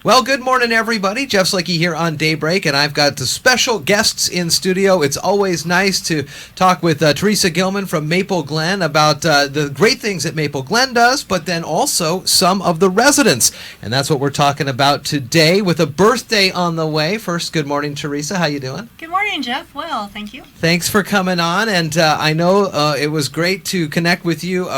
Well, good morning, everybody. Jeff Slakey here on Daybreak, and I've got the special guests in studio. It's always nice to talk with Teresa Gilman from Maple Glen about the great things that Maple Glen does, but then also some of the residents. And that's what we're talking about today with a birthday on the way. First, good morning, Teresa. How you doing? Good morning, Jeff. Well, thank you. Thanks for coming on, and I know it was great to connect with you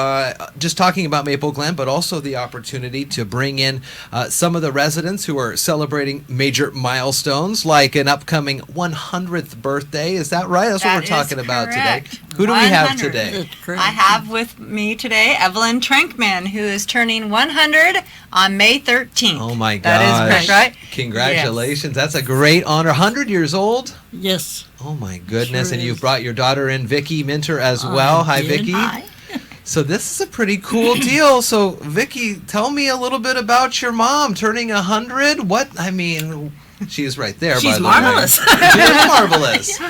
just talking about Maple Glen, but also the opportunity to bring in some of the residents who are celebrating major milestones, like an upcoming 100th birthday. Is that right? That's what we're talking about today. Who do we have today? I have with me today Evelyn Trenckmann, who is turning 100 on May 13th. Oh my gosh. That is correct, right? Congratulations. Yes. That's a great honor. 100 years old? Yes. Oh my goodness. Sure and is. you brought your daughter in, Vicky Minter, as well. Hi, Vicky. Hi. So this is a pretty cool deal. So Vicky, tell me a little bit about your mom turning 100. She's right there. She's by the marvelous. way. She is marvelous.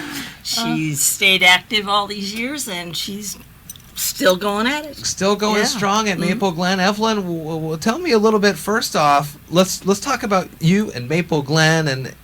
She's stayed active all these years, and she's still going at it. Still going strong at Maple Glen. Evelyn, tell me a little bit. First off, let's talk about you and Maple Glen, and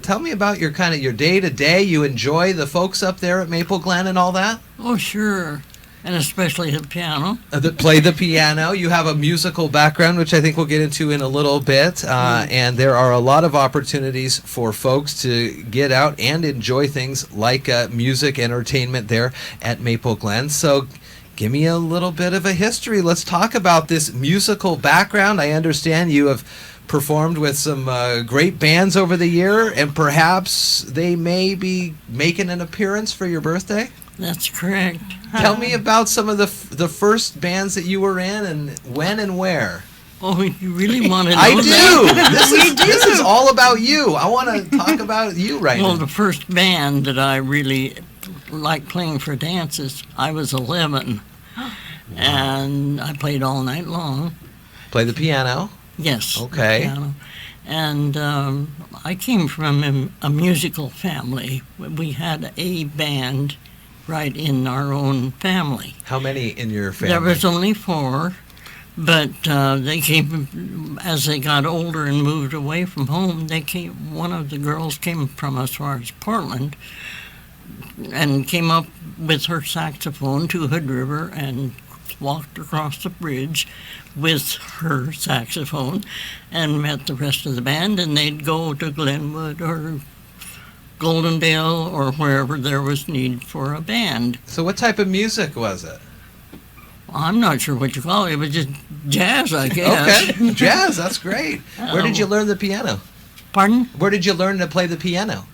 tell me about your day to day. You enjoy the folks up there at Maple Glen and all that? Oh, sure. And especially the piano. Play the piano. You have a musical background, which I think we'll get into in a little bit. And there are a lot of opportunities for folks to get out and enjoy things like music entertainment there at Maple Glen. So give me a little bit of a history. Let's talk about this musical background. I understand you have performed with some great bands over the year, and perhaps they may be making an appearance for your birthday? That's correct. Tell me about some of the first bands that you were in, and when and where. Oh, you really want to know I that? do. This is all about you. I want to talk about you right Well, now. the first band that I really liked playing for dances, I was 11. And I played all night long. Play the piano. Yes. Okay. The piano. And I came from a musical family. We had a band right in our own family. How many in your family? There was only 4, but they came as they got older and moved away from home. One of the girls came from as far as Portland and came up with her saxophone to Hood River and walked across the bridge with her saxophone and met the rest of the band, and they'd go to Glenwood or Goldendale or wherever there was need for a band. So what type of music was it? I'm not sure what you call it. It was just jazz, I guess. Okay, jazz, that's great. Where did you learn the piano? Pardon? Where did you learn to play the piano?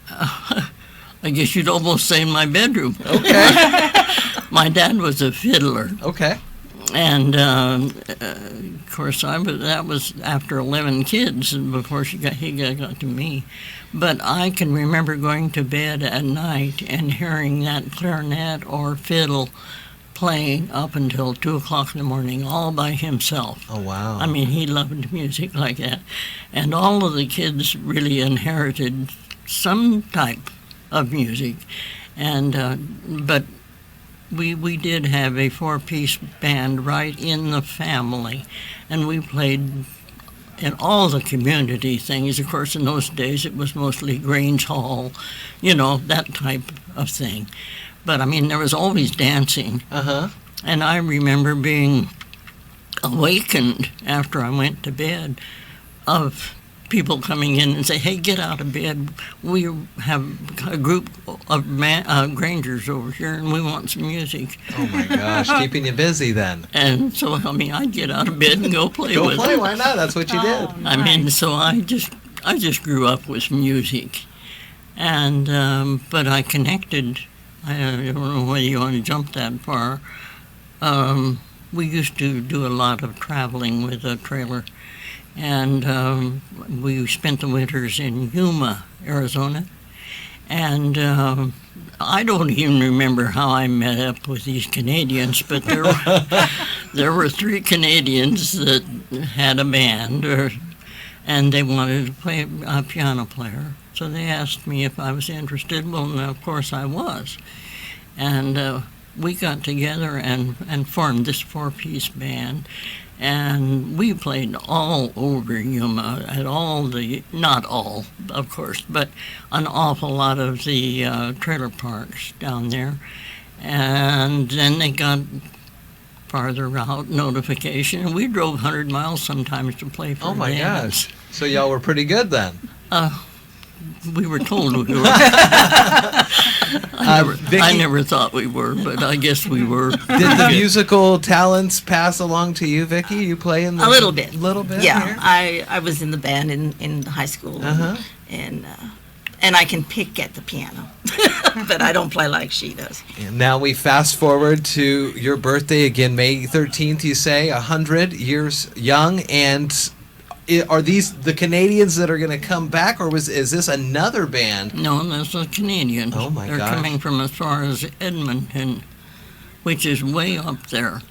I guess you'd almost say in my bedroom. Okay. My dad was a fiddler. Okay. And, of course, that was after 11 kids before he got to me. But I can remember going to bed at night and hearing that clarinet or fiddle playing up until 2 o'clock in the morning all by himself. Oh, wow. I mean, he loved music like that. And all of the kids really inherited some type of music. And, but we did have a 4-piece band right in the family, and we played in all the community things. Of course, in those days it was mostly Grange Hall, that type of thing. But I mean, there was always dancing. And I remember being awakened after I went to bed of people coming in and say, "Hey, get out of bed. We have a group of Grangers over here, and we want some music." Oh my gosh, keeping you busy then. And so, I mean, I'd get out of bed and go play with play, them. why not? That's what you did. I mean, so I just grew up with music, and but I connected. I don't know whether you want to jump that far. We used to do a lot of traveling with a trailer. And we spent the winters in Yuma, Arizona. And I don't even remember how I met up with these Canadians, but there were 3 Canadians that had a band, and they wanted to play a piano player. So they asked me if I was interested. Well, of course I was. And we got together and formed this four-piece band, and we played all over Yuma at all the, not all, of course, but an awful lot of the trailer parks down there. And then they got farther out notification, and we drove 100 miles sometimes to play for Oh my bands. gosh. So y'all were pretty good then. We were told we were. Vicky, I never thought we were, but I guess we were. did the musical talents pass along to you, Vicky? You play in the A little bit. Little bit. Yeah, here? I was in the band in high school, and I can pick at the piano, but I don't play like she does. And now we fast forward to your birthday again, May 13th. You say 100 years young, and are these the Canadians that are going to come back, or is this another band? No, that's the Canadians. Oh my They're gosh. coming from as far as Edmonton, which is way up there.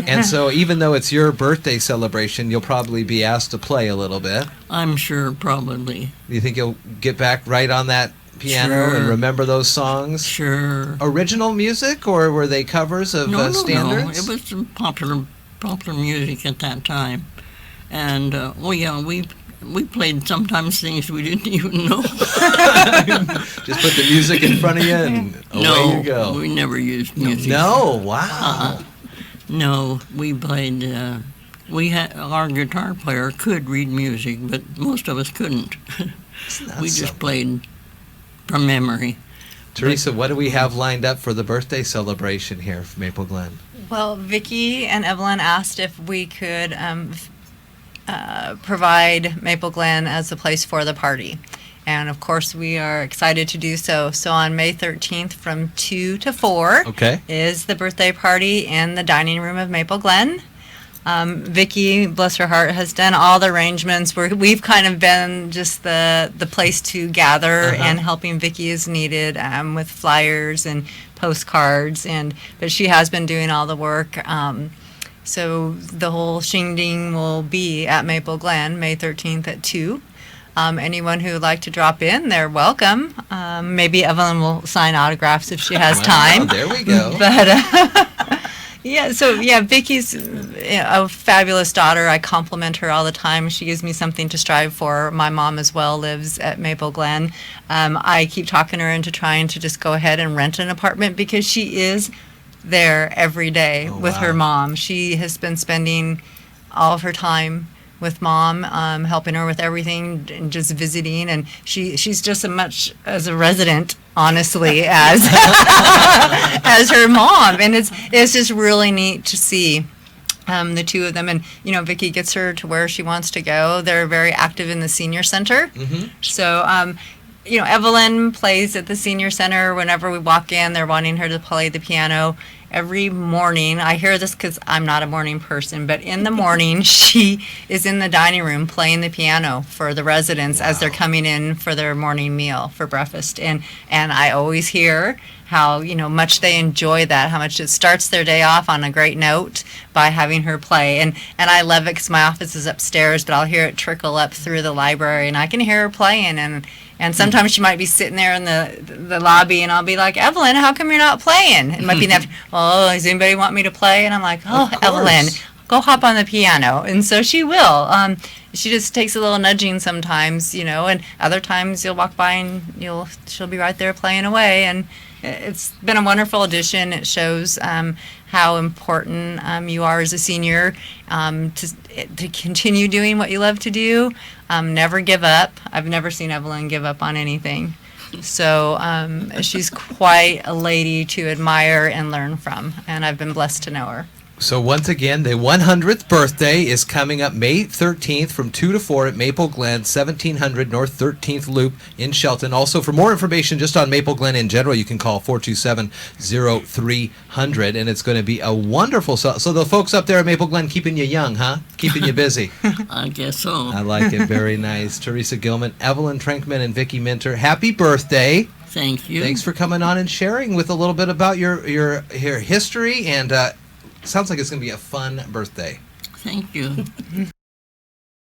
And so, even though it's your birthday celebration, you'll probably be asked to play a little bit. I'm sure, probably. Do you think you'll get back right on that piano and Sure. remember those songs? Sure. Original music, or were they covers of No, standards? it was some popular music at that time. And, we played sometimes things we didn't even know. Just put the music in front of you and away you go. we never used music. No, wow. No, we played, our guitar player could read music, but most of us couldn't. Isn't that We just something? played from memory. Teresa, what do we have lined up for the birthday celebration here for Maple Glen? Well, Vicky and Evelyn asked if we could provide Maple Glen as a place for the party. And of course, we are excited to do so. So on May 13th from 2 to 4 Okay. is the birthday party in the dining room of Maple Glen. Vicky, bless her heart, has done all the arrangements. We've kind of been just the place to gather, and helping Vicky is needed with flyers and postcards. But she has been doing all the work. So the whole shindig will be at Maple Glen, May 13th at 2. Anyone who would like to drop in, they're welcome. Maybe Evelyn will sign autographs if she has time. There we go. But Vicky's a fabulous daughter. I compliment her all the time. She gives me something to strive for. My mom as well lives at Maple Glen. I keep talking her into trying to just go ahead and rent an apartment because she is there every day with her mom. She has been spending all of her time with mom, helping her with everything and just visiting, and she's just as much as a resident, honestly, as as her mom, and it's just really neat to see the two of them. And Vicky gets her to where she wants to go. They're very active in the senior center. So Evelyn plays at the senior center. Whenever we walk in, they're wanting her to play the piano. Every morning, I hear this because I'm not a morning person, but in the morning, she is in the dining room playing the piano for the residents as they're coming in for their morning meal for breakfast. And I always hear how much they enjoy that, how much it starts their day off on a great note by having her play. And I love it because my office is upstairs, but I'll hear it trickle up through the library, and I can hear her playing. And sometimes she might be sitting there in the lobby, and I'll be like, Evelyn, how come you're not playing? It might be that, oh, does anybody want me to play? And I'm like, oh, Evelyn, go hop on the piano. And so she will. She just takes a little nudging sometimes, and other times you'll walk by and she'll be right there playing away. And it's been a wonderful addition. It shows how important you are as a senior to continue doing what you love to do. Never give up. I've never seen Evelyn give up on anything. So she's quite a lady to admire and learn from, and I've been blessed to know her. So once again, the 100th birthday is coming up May 13th from 2 to 4 at Maple Glen, 1700 North 13th Loop in Shelton. Also, for more information just on Maple Glen in general, you can call 427-0300, and it's going to be a wonderful... So the folks up there at Maple Glen keeping you young, huh? Keeping you busy. I guess so. I like it. Very nice. Teresa Gilman, Evelyn Trenckmann, and Vicky Minter, happy birthday. Thank you. Thanks for coming on and sharing with a little bit about your history, and sounds like it's going to be a fun birthday. Thank you.